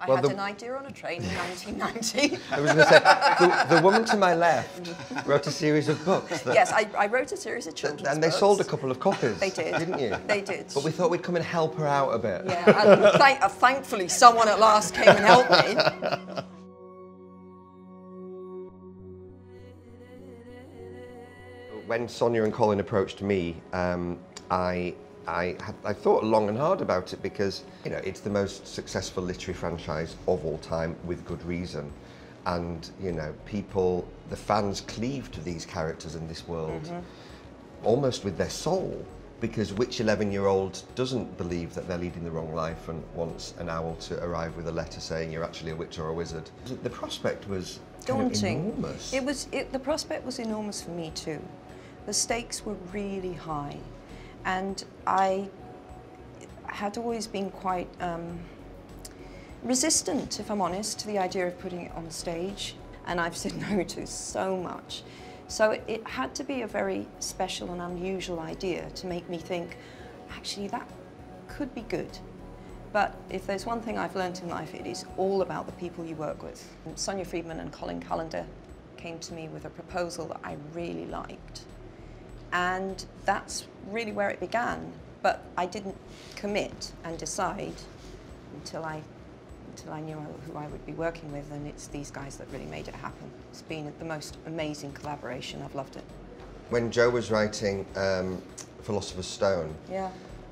I had an idea on a train in 1990. I was going to say, the woman to my left wrote a series of books. Yes, I wrote a series of children's books. And they sold a couple of copies. They did. Didn't you? They did. But we thought we'd come and help her out a bit. Yeah, and thankfully someone at last came and helped me. When Sonia and Colin approached me, I thought long and hard about it because, you know, it's the most successful literary franchise of all time with good reason. And, you know, the fans cleave to these characters in this world almost with their soul, because which 11-year-old doesn't believe that they're leading the wrong life and wants an owl to arrive with a letter saying you're actually a witch or a wizard? The prospect was daunting. Enormous. The prospect was enormous for me too. The stakes were really high, and I had always been quite resistant, if I'm honest, to the idea of putting it on stage, and I've said no to so much. So it had to be a very special and unusual idea to make me think, actually that could be good. But if there's one thing I've learned in life, it is all about the people you work with. Sonia Friedman and Colin Callender came to me with a proposal that I really liked. And that's really where it began. But I didn't commit and decide until I knew who I would be working with, and it's these guys that really made it happen. It's been the most amazing collaboration. I've loved it. When Jo was writing Philosopher's Stone,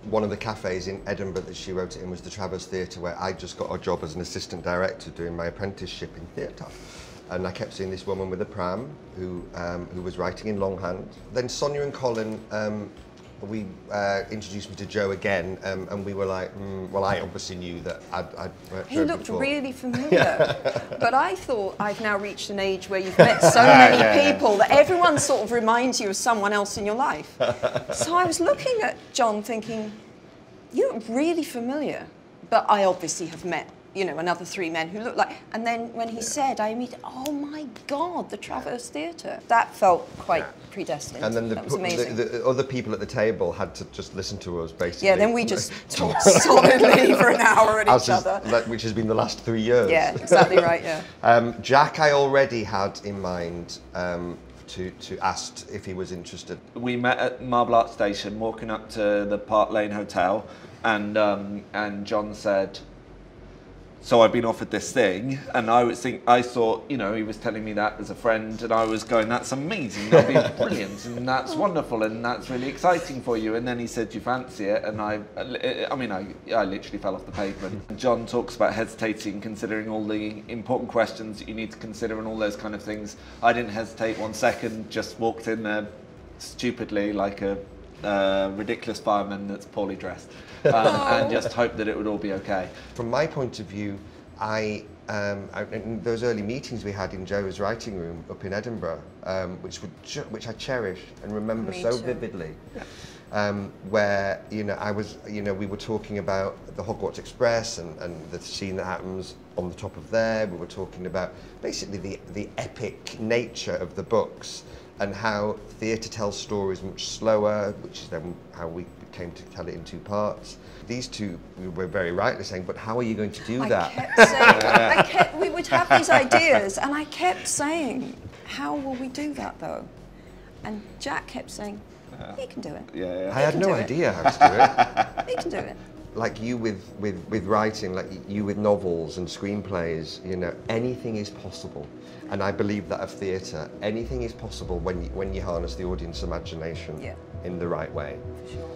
one of the cafes in Edinburgh that she wrote it in was the Travers Theatre, where I just got a job as an assistant director doing my apprenticeship in theatre. And I kept seeing this woman with a pram who was writing in longhand. Then Sonia and Colin, we introduced me to Jo again, and we were like, well, I obviously knew that I'd worked He Jo looked before. really familiar, but I thought I've now reached an age where you've met so many people that everyone sort of reminds you of someone else in your life. So I was looking at John thinking, you look really familiar, but I obviously have met, you know, another 3 men who look like, and then when he said, I immediately, oh my God, the Travers Theatre. That felt quite predestined. And then that was amazing. the other people at the table had to just listen to us, basically. Yeah, then we just talked solidly for an hour at each other. Which has been the last 3 years. Yeah, exactly right, yeah. Jack, I already had in mind to ask if he was interested. We met at Marble Arch Station, walking up to the Park Lane Hotel, and John said, so I've been offered this thing, and I thought, you know, he was telling me that as a friend, and I was going, that's amazing, that'll be brilliant, and that's wonderful, and that's really exciting for you. And then he said, do you fancy it? And I literally fell off the pavement. And John talks about hesitating, considering all the important questions that you need to consider and all those kind of things. I didn't hesitate 1 second, just walked in there stupidly like a ridiculous fireman that's poorly dressed, and just hoped that it would all be okay. From my point of view, in those early meetings we had in Jo's writing room up in Edinburgh, which I cherish and remember so vividly, where we were talking about the Hogwarts Express and the scene that happens on the top of there. We were talking about basically the epic nature of the books, and how theatre tells stories much slower, which is then how we came to tell it in 2 parts. These two, we were very rightly saying, but how are you going to do that? I kept saying, we would have these ideas, and I kept saying, how will we do that though? And Jack kept saying, he can do it. I had no idea how to do it. He can do it. Like you with writing, like you with novels and screenplays, you know, anything is possible. And I believe that of theatre, anything is possible when you harness the audience imagination in the right way. For sure.